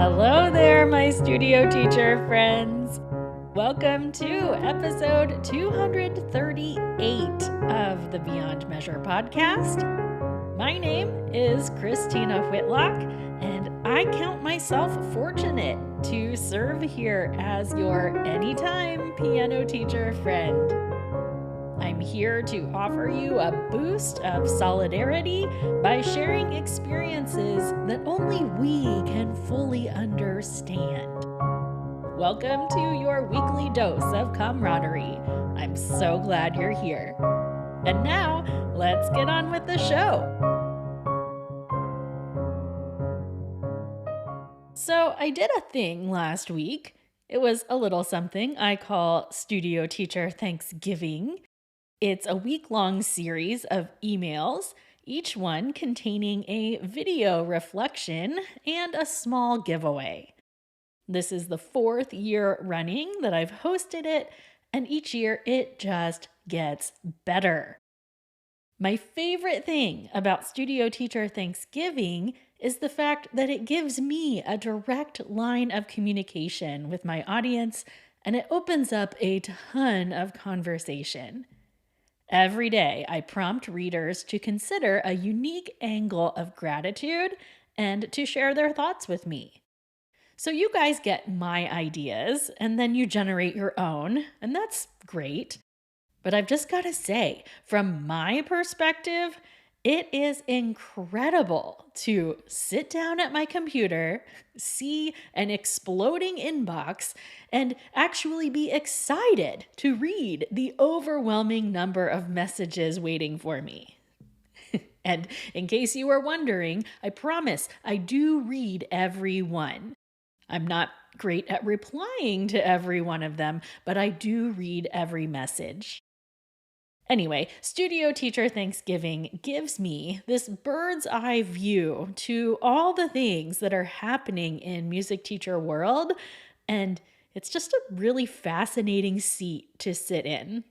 Hello there, my studio teacher friends. Welcome to episode 238 of the Beyond Measure podcast. My name is Christina Whitlock, and I count myself fortunate to serve here as your anytime piano teacher friend. I'm here to offer you a boost of solidarity by sharing experiences that only we can fully understand. Welcome to your weekly dose of camaraderie. I'm so glad you're here. And now, let's get on with the show. So, I did a thing last week. It was a little something I call Studio Teacher Thanksgiving. It's a week-long series of emails, each one containing a video reflection and a small giveaway. This is the 4th year running that I've hosted it, and each year it just gets better. My favorite thing about Studio Teacher Thanksgiving is the fact that it gives me a direct line of communication with my audience, and it opens up a ton of conversation. Every day, I prompt readers to consider a unique angle of gratitude and to share their thoughts with me. So you guys get my ideas, and then you generate your own, and that's great. But I've just got to say, from my perspective, it is incredible to sit down at my computer, see an exploding inbox, and actually be excited to read the overwhelming number of messages waiting for me. And in case you were wondering, I promise I do read every one. I'm not great at replying to every one of them, but I do read every message. Anyway, Studio Teacher Thanksgiving gives me this bird's eye view to all the things that are happening in music teacher world, and it's just a really fascinating seat to sit in.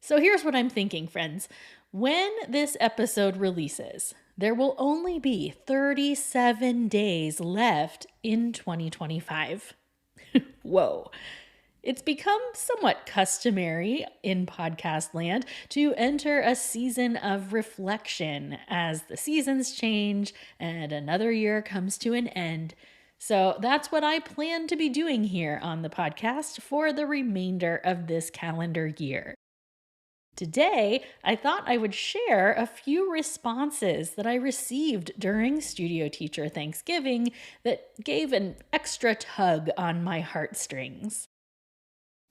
So here's what I'm thinking, friends. When this episode releases, there will only be 37 days left in 2025. Whoa. It's become somewhat customary in podcast land to enter a season of reflection as the seasons change and another year comes to an end. So that's what I plan to be doing here on the podcast for the remainder of this calendar year. Today, I thought I would share a few responses that I received during Studio Teacher Thanksgiving that gave an extra tug on my heartstrings.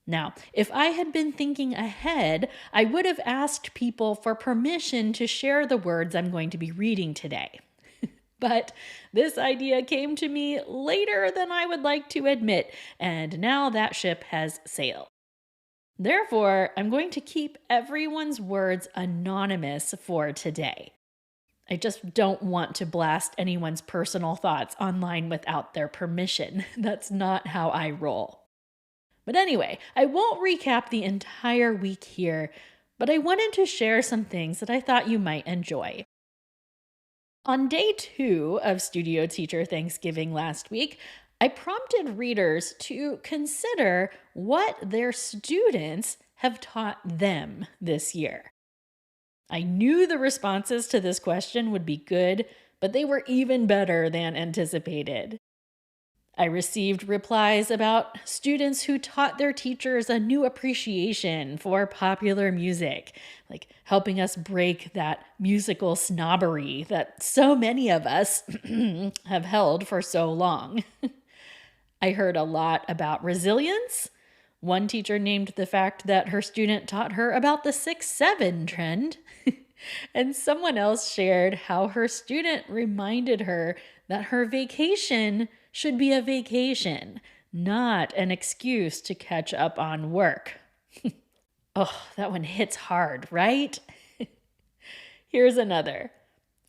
Now, if I had been thinking ahead, I would have asked people for permission to share the words I'm going to be reading today. But this idea came to me later than I would like to admit, and now that ship has sailed. Therefore, I'm going to keep everyone's words anonymous for today. I just don't want to blast anyone's personal thoughts online without their permission. That's not how I roll. But anyway, I won't recap the entire week here, but I wanted to share some things that I thought you might enjoy. On day 2 of Studio Teacher Thanksgiving last week, I prompted readers to consider what their students have taught them this year. I knew the responses to this question would be good, but they were even better than anticipated. I received replies about students who taught their teachers a new appreciation for popular music, like helping us break that musical snobbery that so many of us have held for so long. I heard a lot about resilience. One teacher named the fact that her student taught her about the 6-7 trend. And someone else shared how her student reminded her that her vacation should be a vacation, not an excuse to catch up on work. Oh, that one hits hard, right? Here's another.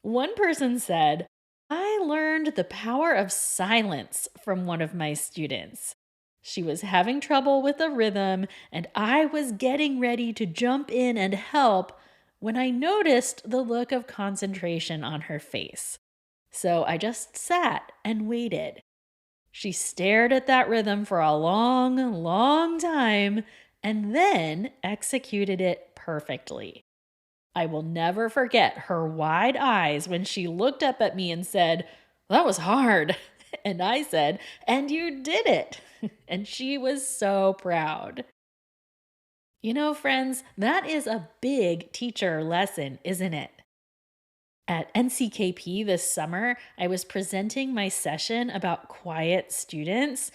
One person said, I learned the power of silence from one of my students. She was having trouble with a rhythm, and I was getting ready to jump in and help when I noticed the look of concentration on her face. So I just sat and waited. She stared at that rhythm for a long, long time and then executed it perfectly. I will never forget her wide eyes when she looked up at me and said, "That was hard." And I said, "And you did it." And she was so proud. You know, friends, that is a big teacher lesson, isn't it? At NCKP this summer, I was presenting my session about quiet students,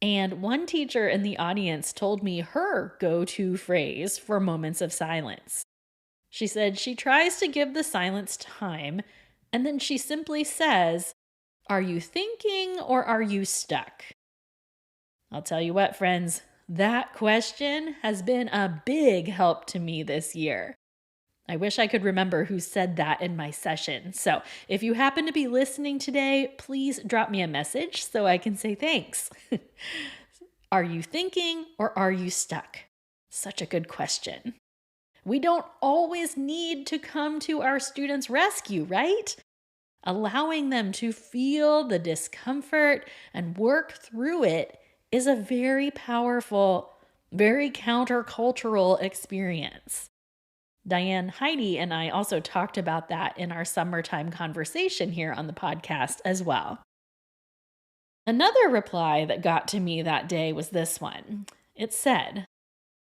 and one teacher in the audience told me her go to phrase for moments of silence. She said she tries to give the silence time, and then she simply says, "Are you thinking or are you stuck?" I'll tell you what, friends, that question has been a big help to me this year. I wish I could remember who said that in my session. So if you happen to be listening today, please drop me a message so I can say thanks. Are you thinking or are you stuck? Such a good question. We don't always need to come to our students' rescue, right? Allowing them to feel the discomfort and work through it is a very powerful, very countercultural experience. Diane Heidi and I also talked about that in our summertime conversation here on the podcast as well. Another reply that got to me that day was this one. It said,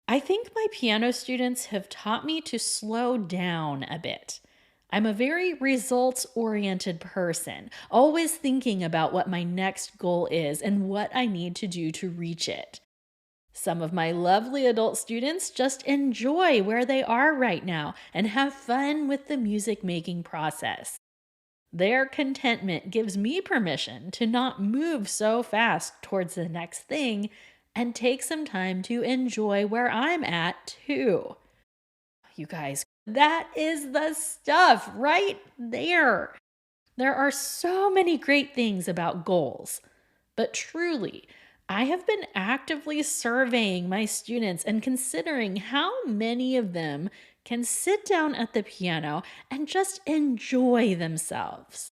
"I think my piano students have taught me to slow down a bit. I'm a very results-oriented person, always thinking about what my next goal is and what I need to do to reach it. Some of my lovely adult students just enjoy where they are right now and have fun with the music making process. Their contentment gives me permission to not move so fast towards the next thing and take some time to enjoy where I'm at too." You guys, that is the stuff right there. There are so many great things about goals, but truly, I have been actively surveying my students and considering how many of them can sit down at the piano and just enjoy themselves.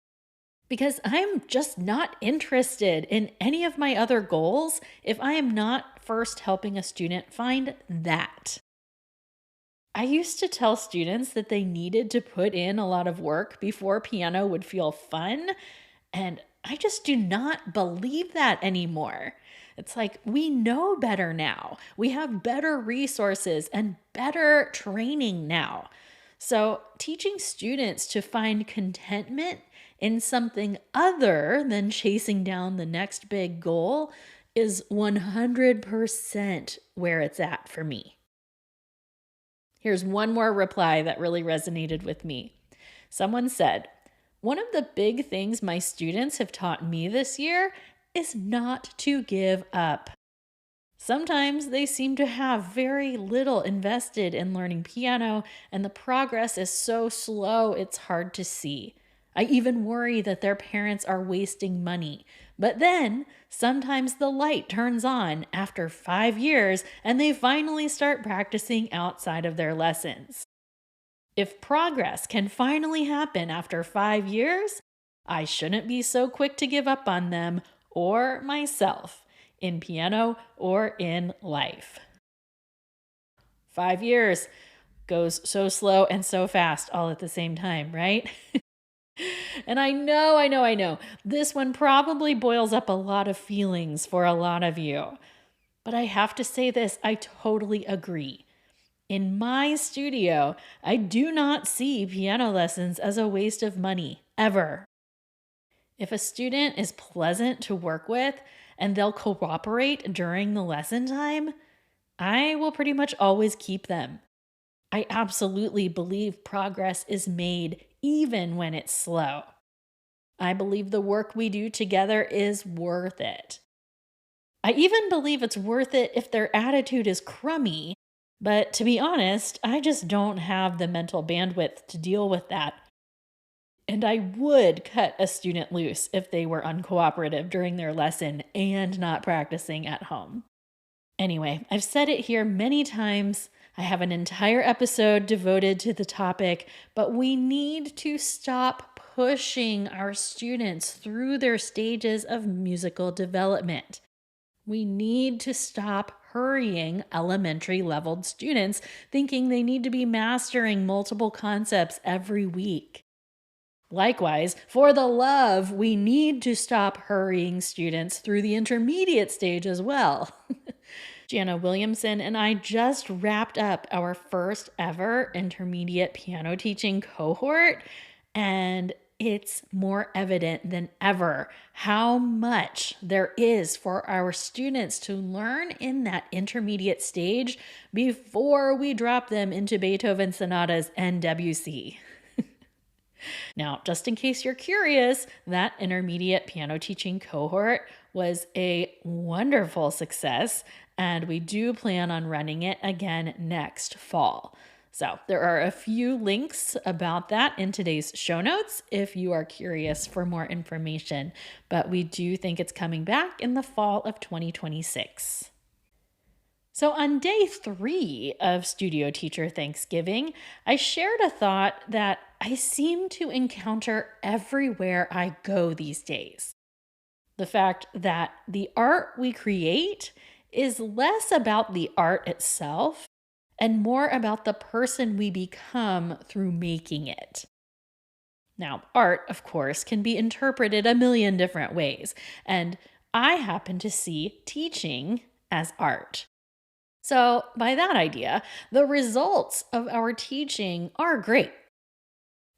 Because I'm just not interested in any of my other goals if I am not first helping a student find that. I used to tell students that they needed to put in a lot of work before piano would feel fun, and I just do not believe that anymore. It's like we know better now. We have better resources and better training now. So, teaching students to find contentment in something other than chasing down the next big goal is 100% where it's at for me. Here's one more reply that really resonated with me. Someone said, "One of the big things my students have taught me this year is not to give up." Sometimes they seem to have very little invested in learning piano, and the progress is so slow it's hard to see. I even worry that their parents are wasting money. But then, sometimes the light turns on after 5 years and they finally start practicing outside of their lessons. If progress can finally happen after 5 years, I shouldn't be so quick to give up on them or myself in piano or in life. 5 years goes so slow and so fast all at the same time, right? And I know, this one probably boils up a lot of feelings for a lot of you. But I have to say this, I totally agree. In my studio, I do not see piano lessons as a waste of money, ever. If a student is pleasant to work with and they'll cooperate during the lesson time, I will pretty much always keep them. I absolutely believe progress is made even when it's slow. I believe the work we do together is worth it. I even believe it's worth it if their attitude is crummy, but to be honest, I just don't have the mental bandwidth to deal with that. And I would cut a student loose if they were uncooperative during their lesson and not practicing at home. Anyway, I've said it here many times. I have an entire episode devoted to the topic, but we need to stop pushing our students through their stages of musical development. We need to stop hurrying elementary leveled students thinking they need to be mastering multiple concepts every week. Likewise, for the love, we need to stop hurrying students through the intermediate stage as well. Jana Williamson and I just wrapped up our first ever intermediate piano teaching cohort, and it's more evident than ever how much there is for our students to learn in that intermediate stage before we drop them into Beethoven sonatas and Debussy. Now, just in case you're curious, that intermediate piano teaching cohort was a wonderful success, and we do plan on running it again next fall. So there are a few links about that in today's show notes if you are curious for more information, but we do think it's coming back in the fall of 2026. So on day 3 of Studio Teacher Thanksgiving, I shared a thought that I seem to encounter everywhere I go these days. The fact that the art we create is less about the art itself and more about the person we become through making it. Now, art, of course, can be interpreted a million different ways, and I happen to see teaching as art. So, by that idea, the results of our teaching are great.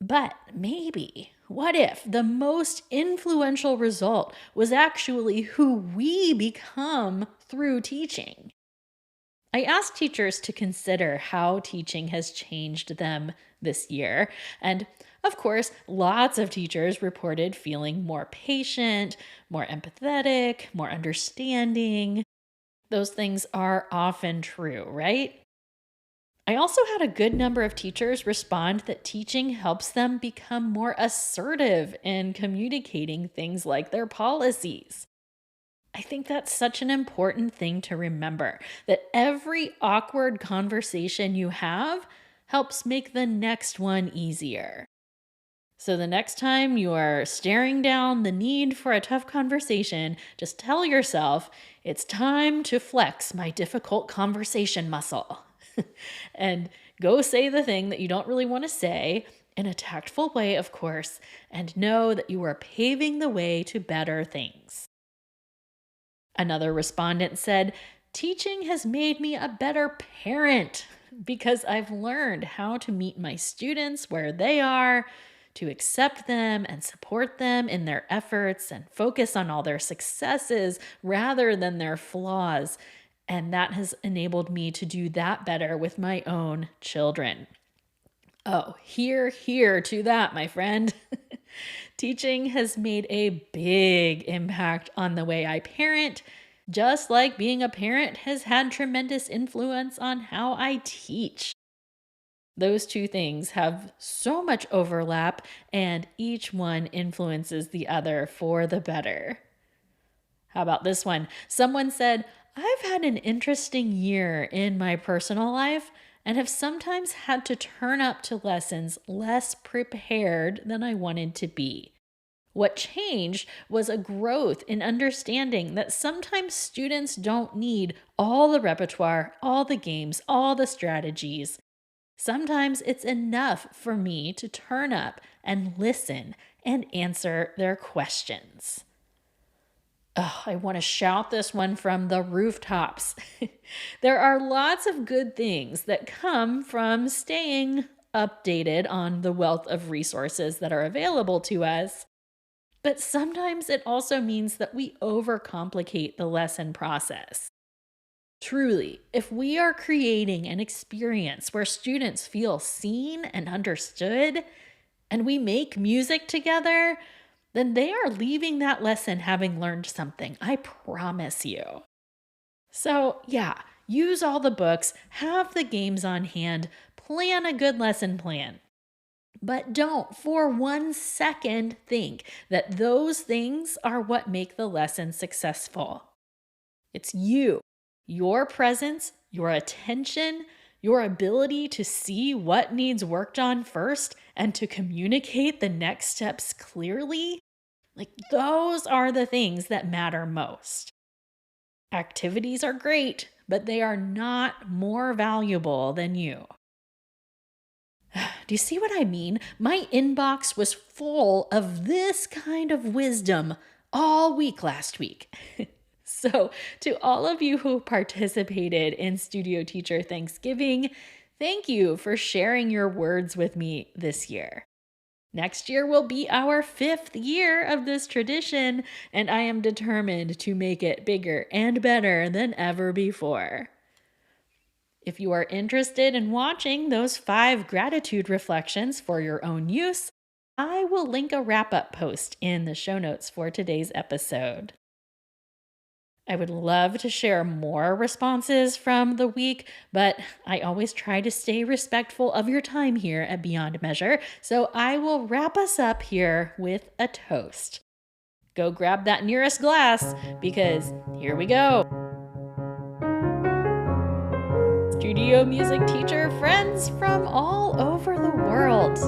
But maybe, what if the most influential result was actually who we become through teaching? I asked teachers to consider how teaching has changed them this year. And of course, lots of teachers reported feeling more patient, more empathetic, more understanding. Those things are often true, right? I also had a good number of teachers respond that teaching helps them become more assertive in communicating things like their policies. I think that's such an important thing to remember, that every awkward conversation you have helps make the next one easier. So the next time you are staring down the need for a tough conversation, just tell yourself, it's time to flex my difficult conversation muscle. And go say the thing that you don't really want to say, in a tactful way, of course, and know that you are paving the way to better things. Another respondent said, teaching has made me a better parent because I've learned how to meet my students where they are, to accept them and support them in their efforts and focus on all their successes rather than their flaws. And that has enabled me to do that better with my own children. Oh, hear to that, my friend. Teaching has made a big impact on the way I parent, just like being a parent has had tremendous influence on how I teach. Those two things have so much overlap, and each one influences the other for the better. How about this one? Someone said, I've had an interesting year in my personal life and have sometimes had to turn up to lessons less prepared than I wanted to be. What changed was a growth in understanding that sometimes students don't need all the repertoire, all the games, all the strategies. Sometimes it's enough for me to turn up and listen and answer their questions. Oh, I want to shout this one from the rooftops. There are lots of good things that come from staying updated on the wealth of resources that are available to us. But sometimes it also means that we overcomplicate the lesson process. Truly, if we are creating an experience where students feel seen and understood, and we make music together, then they are leaving that lesson having learned something, I promise you. So yeah, use all the books, have the games on hand, plan a good lesson plan. But don't for 1 second think that those things are what make the lesson successful. It's you, your presence, your attention, Your ability to see what needs worked on first and to communicate the next steps clearly, like those are the things that matter most. Activities are great, but they are not more valuable than you. Do you see what I mean? My inbox was full of this kind of wisdom all week last week. So, to all of you who participated in Studio Teacher Thanksgiving, thank you for sharing your words with me this year. Next year will be our 5th year of this tradition, and I am determined to make it bigger and better than ever before. If you are interested in watching those 5 gratitude reflections for your own use, I will link a wrap-up post in the show notes for today's episode. I would love to share more responses from the week, but I always try to stay respectful of your time here at Beyond Measure, so I will wrap us up here with a toast. Go grab that nearest glass, because here we go. Studio music teacher friends from all over the world.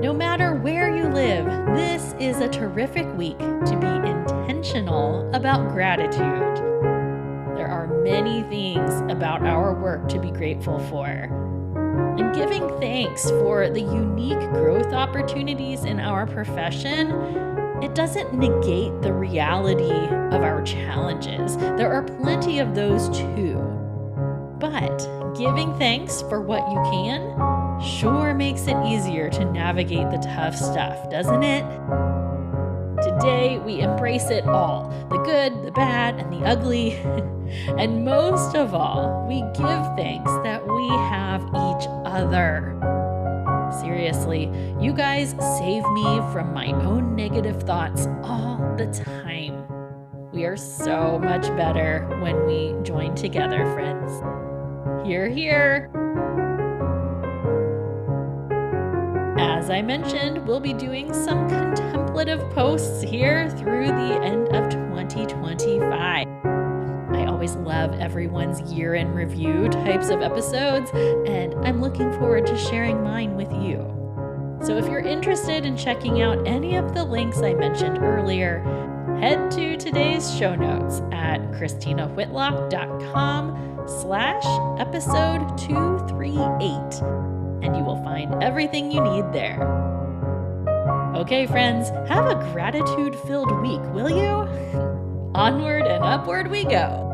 No matter where you live, this is a terrific week to be intentional about gratitude. There are many things about our work to be grateful for. And giving thanks for the unique growth opportunities in our profession, it doesn't negate the reality of our challenges. There are plenty of those too. But giving thanks for what you can sure makes it easier to navigate the tough stuff, doesn't it? Today, we embrace it all, the good, the bad, and the ugly. And most of all, we give thanks that we have each other. Seriously, you guys save me from my own negative thoughts all the time. We are so much better when we join together, friends. Hear, hear. As I mentioned, we'll be doing some contemplative posts here through the end of 2025. I always love everyone's year-in review types of episodes, and I'm looking forward to sharing mine with you. So if you're interested in checking out any of the links I mentioned earlier, head to today's show notes at christinawhitlock.com/episode 238. And you will find everything you need there. Okay, friends, have a gratitude-filled week, will you? Onward and upward we go.